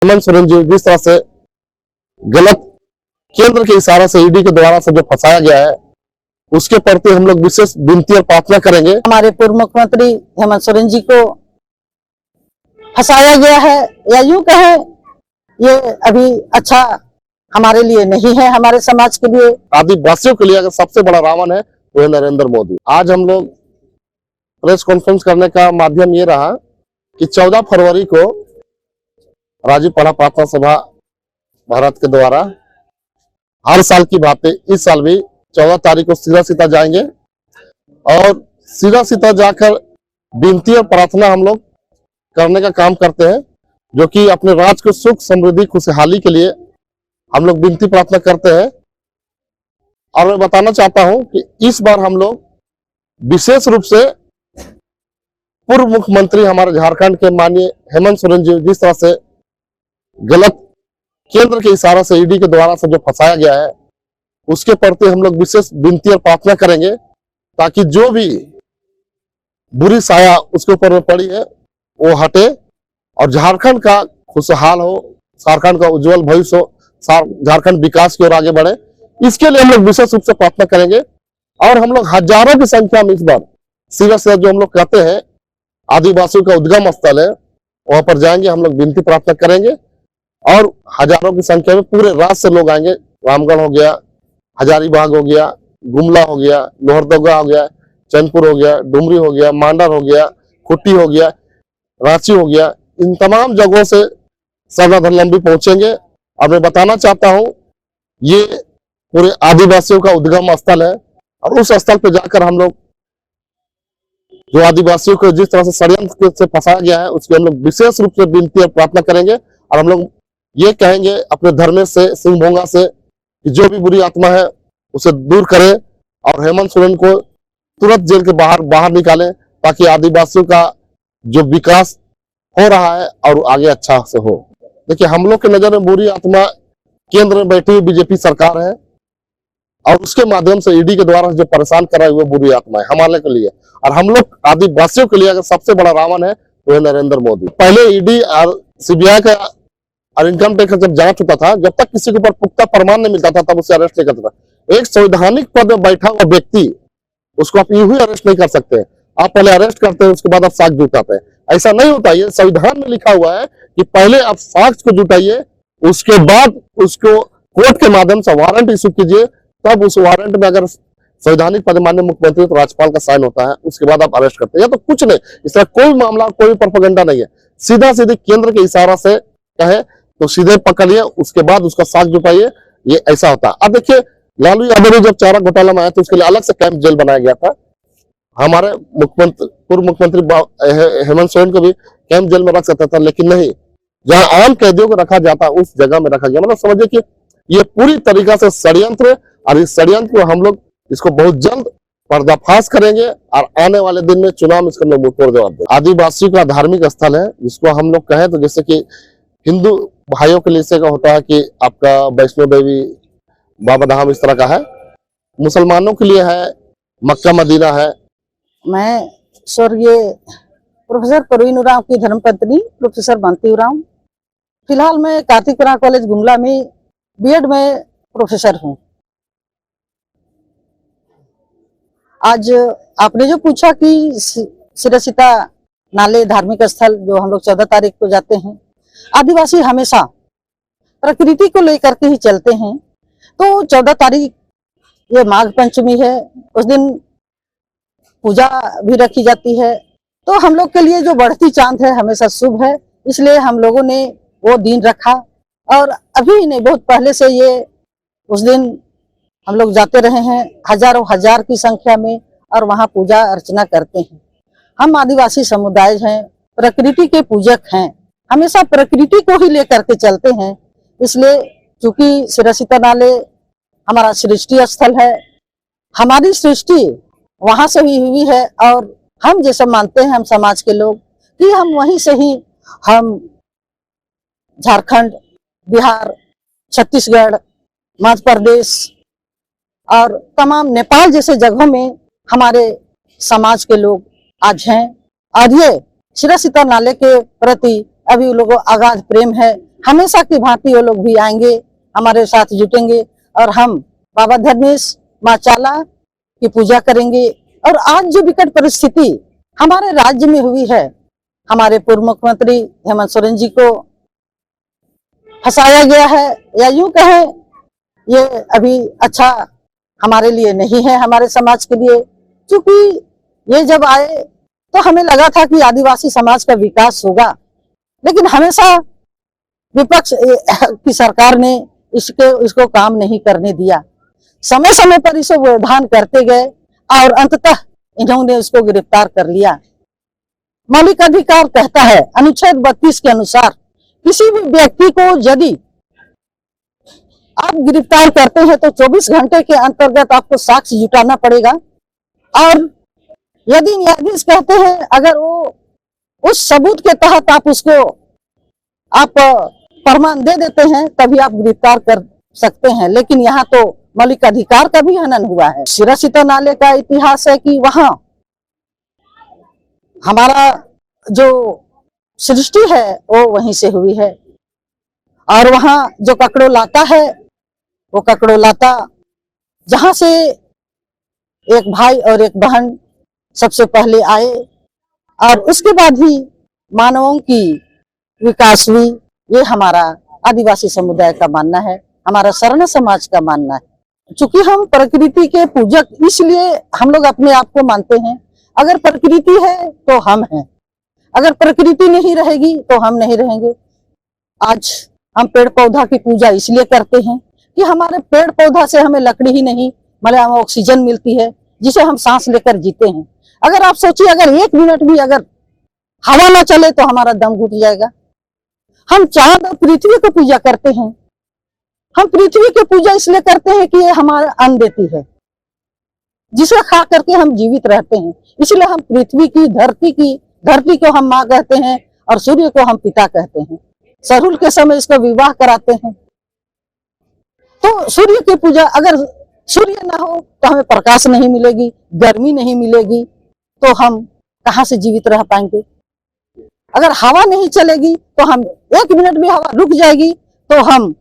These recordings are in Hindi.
हेमंत सोरेन जी जिस तरह से गलत केंद्र के इशारे से ईडी के द्वारा से जो फंसाया गया है, उसके प्रति हम लोग विशेष विनती और प्रार्थना करेंगे। हमारे पूर्व मुख्यमंत्री हेमंत सोरेन जी को फंसाया गया है, या यूं कहें ये अभी अच्छा हमारे लिए नहीं है, हमारे समाज के लिए, आदिवासियों के लिए अगर सबसे बड़ा रावण है वो है नरेंद्र मोदी। आज हम लोग प्रेस कॉन्फ्रेंस करने का माध्यम ये रहा कि 14 फरवरी को राजू-पाड़ा प्रार्थना सभा भारत के द्वारा हर साल की भांति इस साल भी 14 तारीख को सीधा जाएंगे और सीधा जाकर विनती और प्रार्थना हम लोग करने का काम करते हैं, जो कि अपने राज्य को सुख समृद्धि खुशहाली के लिए हम लोग विनती प्रार्थना करते हैं। और मैं बताना चाहता हूं कि इस बार हम लोग विशेष रूप से पूर्व मुख्यमंत्री हमारे झारखंड के माननीय हेमंत सोरेन जी जिस तरह से गलत केंद्र के इशारे से ईडी के द्वारा से जो फंसाया गया है, उसके प्रति हम लोग विशेष विनती और प्रार्थना करेंगे, ताकि जो भी बुरी साया उसके ऊपर में पड़ी है वो हटे और झारखंड का खुशहाल हो, झारखंड का उज्जवल भविष्य हो, झारखंड विकास की ओर आगे बढ़े। इसके लिए हम लोग विशेष रूप से प्रार्थना करेंगे और हम लोग हजारों की संख्या में इस बार सीधा जो हम लोग कहते हैं आदिवासियों का उद्गम स्थल है, वहां पर जाएंगे, हम लोग विनती प्रार्थना करेंगे और हजारों की संख्या में पूरे राज्य से लोग आएंगे। रामगढ़ हो गया, हजारीबाग हो गया, गुमला हो गया, लोहरदगा हो गया, चैनपुर हो गया, डुमरी हो गया, मांडर हो गया, खुट्टी हो गया, रांची हो गया, इन तमाम जगहों से सरदारलंबी पहुंचेंगे। और मैं बताना चाहता हूं ये पूरे आदिवासियों का उद्गम स्थल है और उस स्थल पे जाकर हम लोग जो आदिवासियों को जिस तरह से षड्यंत्र से फंसाया गया है, उसके हम लोग विशेष रूप से विनती और प्रार्थना करेंगे और हम लोग ये कहेंगे अपने धर्मेश से, सिंह भोंगा से, कि जो भी बुरी आत्मा है उसे दूर करे और हेमंत सोरेन को तुरंत जेल के बाहर निकालें, ताकि आदिवासियों का जो विकास हो रहा है और आगे अच्छा से हो। देखिए, हम लोग के नजर में बुरी आत्मा केंद्र में बैठी हुई बीजेपी सरकार है और उसके माध्यम से ईडी के द्वारा जो परेशान कर रही है वो बुरी आत्मा है हमारे के लिए। और हम लोग आदिवासियों के लिए अगर सबसे बड़ा रावण है वो है नरेंद्र मोदी। पहले ईडी और सीबीआई का और इनकम टैक्स जब जांच होता था, जब तक किसी के ऊपर पुख्ता प्रमाण नहीं मिलता था तब उसे अरेस्ट नहीं करता था। एक संवैधानिक पद में बैठा हुआ व्यक्ति, उसको आप यूं ही अरेस्ट नहीं कर सकते। आप पहले अरेस्ट करते हैं, उसके बाद आप साक्ष्य जुटाते हैं। ऐसा नहीं होता, ये संविधान में लिखा हुआ है कि पहले आप साक्ष्य को जुटाइए, उसके बाद उसको कोर्ट के माध्यम से वारंट इशू कीजिए, तब उस वारंट में अगर संवैधानिक पद माननीय मुख्यमंत्री तो राज्यपाल का साइन होता है, उसके बाद आप अरेस्ट करते हैं। या तो कुछ नहीं, इस तरह कोई मामला, कोई प्रोपेगेंडा नहीं है। सीधा केंद्र के इशारा से कहे तो सीधे पकड़िए, उसके बाद उसका साक्ष्य जुटाइए, ये ऐसा होता है। अब देखिए, लालू यादव जब चारा घोटाला में आया तो उसके लिए अलग से कैंप जेल बनाया गया था। हमारे पूर्व मुख्यमंत्री हेमंत सोरेन को भी कैंप जेल में रख सकता था, लेकिन नहीं, जहां आम कैदियों को रखा जाता है उस जगह में रखा गया। मतलब समझिए कि ये पूरी तरीका से षड्यंत्र, और इस षड्यंत्र को हम लोग इसको बहुत जल्द पर्दाफाश करेंगे और आने वाले दिन में चुनाव में इसका लोग मुंहतोड़ जवाब देंगे। आदिवासियों का धार्मिक स्थल है, जिसको हम लोग कहें तो जैसे कि हिंदू भाइयों के लिए का होता है कि आपका वैष्णो देवी, बाबा धाम, इस तरह का है। मुसलमानों के लिए है मक्का मदीना है। मैं स्वर्गीय प्रोफेसर परवीन उरांव की धर्मपत्नी प्रोफेसर बंटी उरांव, फिलहाल मैं कार्तिक कॉलेज गुमला में बीएड में प्रोफेसर हूँ। आज आपने जो पूछा कि सिरसिता नाले धार्मिक स्थल जो हम लोग 14 तारीख को जाते हैं, आदिवासी हमेशा प्रकृति को लेकर के ही चलते हैं। तो 14 तारीख ये माघ पंचमी है, उस दिन पूजा भी रखी जाती है। तो हम लोग के लिए जो बढ़ती चांद है हमेशा शुभ है, इसलिए हम लोगों ने वो दिन रखा और अभी नहीं, बहुत पहले से ये उस दिन हम लोग जाते रहे हैं हजारों हजार की संख्या में और वहाँ पूजा अर्चना करते हैं। हम आदिवासी समुदाय हैं, प्रकृति के पूजक हैं, हमेशा प्रकृति को ही लेकर के चलते हैं। इसलिए चूंकि सिरसिता नाले हमारा सृष्टि स्थल है, हमारी सृष्टि वहां से ही हुई है और हम जैसा मानते हैं हम समाज के लोग कि हम वहीं से ही, हम झारखंड, बिहार, छत्तीसगढ़, मध्य प्रदेश और तमाम नेपाल जैसे जगहों में हमारे समाज के लोग आज हैं। और ये सिरसिता नाले के प्रति अभी लोगों को अगाध प्रेम है हमेशा की भांति वो लोग भी आएंगे, हमारे साथ जुटेंगे और हम बाबा धर्मेश माँ चाला की पूजा करेंगे। और आज जो विकट परिस्थिति हमारे राज्य में हुई है, हमारे पूर्व मुख्यमंत्री हेमंत सोरेन जी को फंसाया गया है, या यूं कहें ये अभी अच्छा हमारे लिए नहीं है, हमारे समाज के लिए। क्योंकि ये जब आए तो हमें लगा था कि आदिवासी समाज का विकास होगा, लेकिन हमेशा विपक्ष की सरकार ने इसको काम नहीं करने दिया। समय समय पर इसे व्यवधान करते गए और अंततः इन्होंने उसको गिरफ्तार कर लिया। मौलिक अधिकार कहता है अनुच्छेद 32 के अनुसार किसी भी व्यक्ति को यदि आप गिरफ्तार करते हैं तो 24 घंटे के अंतर्गत आपको साक्ष्य जुटाना पड़ेगा। और यदि न्यायाधीश कहते हैं अगर वो उस सबूत के तहत आप प्रमाण दे देते हैं तभी आप गिरफ्तार कर सकते हैं। लेकिन यहाँ तो मौलिक अधिकार का भी हनन हुआ है। सिरासीता नाले का इतिहास है कि वहां हमारा जो सृष्टि है वो वहीं से हुई है। और वहां जो ककड़ो लाता है वो ककड़ो लाता जहां से एक भाई और एक बहन सबसे पहले आए और उसके बाद ही मानवों की विकास हुई। ये हमारा आदिवासी समुदाय का मानना है, हमारा शरण समाज का मानना है। चूंकि हम प्रकृति के पूजक इसलिए हम लोग अपने आप को मानते हैं। अगर प्रकृति है तो हम हैं, अगर प्रकृति नहीं रहेगी तो हम नहीं रहेंगे। आज हम पेड़ पौधा की पूजा इसलिए करते हैं कि हमारे पेड़ पौधा से हमें लकड़ी ही नहीं मतलब हमें ऑक्सीजन मिलती है जिसे हम सांस लेकर जीते हैं। अगर आप सोचिए अगर 1 मिनट भी अगर हवा ना चले तो हमारा दम घुट जाएगा। हम चांद और पृथ्वी को पूजा करते हैं। हम पृथ्वी की पूजा इसलिए करते हैं कि ये हमारा अन्न देती है, जिसे खा करके हम जीवित रहते हैं। इसलिए हम पृथ्वी की धरती को हम माँ कहते हैं और सूर्य को हम पिता कहते हैं। सरहुल के समय इसका विवाह कराते हैं। तो सूर्य की पूजा, अगर सूर्य ना हो तो हमें प्रकाश नहीं मिलेगी, गर्मी नहीं मिलेगी, तो हम कहाँ से जीवित रह पाएंगे। अगर हवा नहीं चलेगी तो हम 1 मिनट भी हवा रुक जाएगी तो हम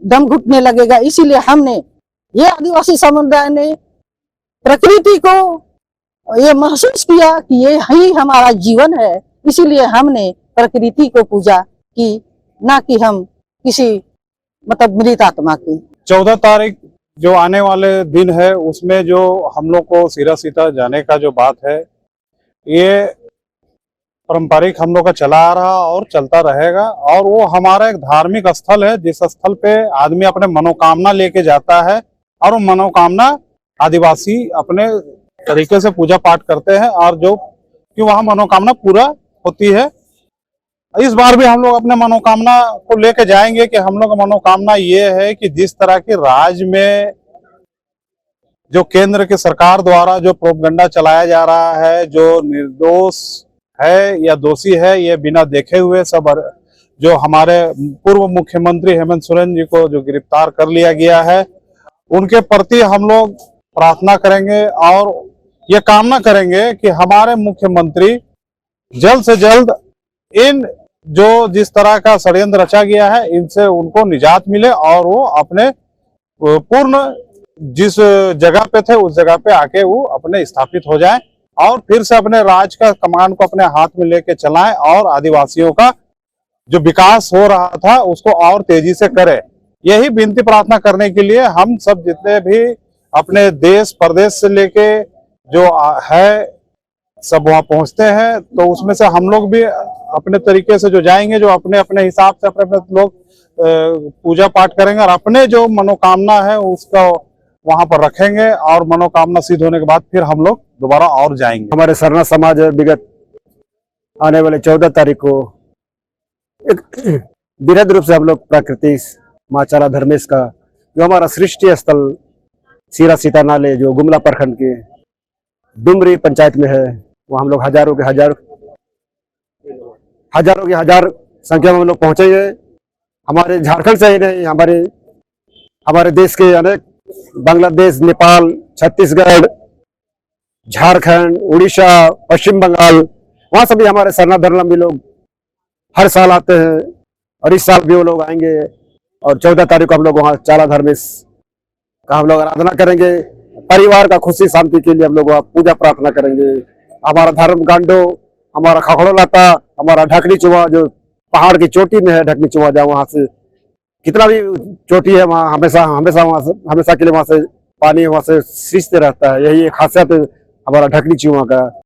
दम घुटने लगेगा। इसीलिए हमने ये आदिवासी समुदाय ने प्रकृति को ये महसूस किया कि ये ही हमारा जीवन है। इसीलिए हमने प्रकृति को पूजा की, ना कि हम किसी मतलब मृत आत्मा की। 14 तारीख जो आने वाले दिन है उसमें जो हम लोग को सिरासीता जाने का जो बात है, ये पारंपरिक हम लोग का चला आ रहा और चलता रहेगा। और वो हमारा एक धार्मिक स्थल है जिस स्थल पे आदमी अपने मनोकामना लेके जाता है और वो मनोकामना आदिवासी अपने तरीके से पूजा पाठ करते हैं और जो कि वहाँ मनोकामना पूरा होती है। इस बार भी हम लोग अपने मनोकामना को लेके जाएंगे कि हम लोग का मनोकामना ये है कि जिस तरह के राज्य में जो केंद्र की सरकार द्वारा जो प्रोपगंडा चलाया जा रहा है, जो निर्दोष है या दोषी है ये बिना देखे हुए सब जो हमारे पूर्व मुख्यमंत्री हेमंत सोरेन जी को जो गिरफ्तार कर लिया गया है, उनके प्रति हम लोग प्रार्थना करेंगे और ये कामना करेंगे कि हमारे मुख्यमंत्री जल्द से जल्द इन जो जिस तरह का षड्यंत्र रचा गया है इनसे उनको निजात मिले और वो अपने पूर्ण जिस जगह पे थे उस जगह पे आके वो अपने स्थापित हो जाए और फिर से अपने राज का कमान को अपने हाथ में लेके चलाएं और आदिवासियों का जो विकास हो रहा था उसको और तेजी से करे। यही विनती प्रार्थना करने के लिए हम सब जितने भी अपने देश प्रदेश से लेके जो है सब वहां पहुंचते हैं, तो उसमें से हम लोग भी अपने तरीके से जो जाएंगे, जो अपने अपने हिसाब से अपने लोग पूजा पाठ करेंगे और अपने जो मनोकामना है उसका वहां पर रखेंगे और मनोकामना सिद्ध होने के बाद फिर हम लोग दोबारा और जाएंगे। हमारे सरना समाज विगत आने वाले 14 तारीख को एक वृहद रूप से हम लोग प्रकृति माँ चाला धर्मेश का जो हमारा सृष्टि स्थल सिरासीता नाले जो गुमला प्रखंड के डुमरी पंचायत में है, वो हम लोग हजारों के हजार संख्या में हम लोग पहुंचेंगे। हमारे झारखंड से ही नहीं, हमारे देश के अनेक बांग्लादेश, नेपाल, छत्तीसगढ़, झारखंड, उड़ीसा, पश्चिम बंगाल, वहां से भी हमारे सरना धर्मावलंबी लोग हर साल आते हैं और इस साल भी वो लोग आएंगे और 14 तारीख को हम लोग वहाँ चाला धर्मेश का हम लोग आराधना करेंगे। परिवार का खुशी शांति के लिए हम लोग वहाँ पूजा प्रार्थना करेंगे। हमारा धर्म गांडो, हमारा खखड़ो लाता, हमारा ढकनी चुआ जो पहाड़ की चोटी में है, ढकनी चुआ जहाँ वहाँ से कितना भी चोटी है वहाँ हमेशा हमेशा वहाँ से हमेशा के लिए वहाँ से पानी वहाँ से सींचते रहता है। यही एक खासियत है हमारा ढकनी चुआ का।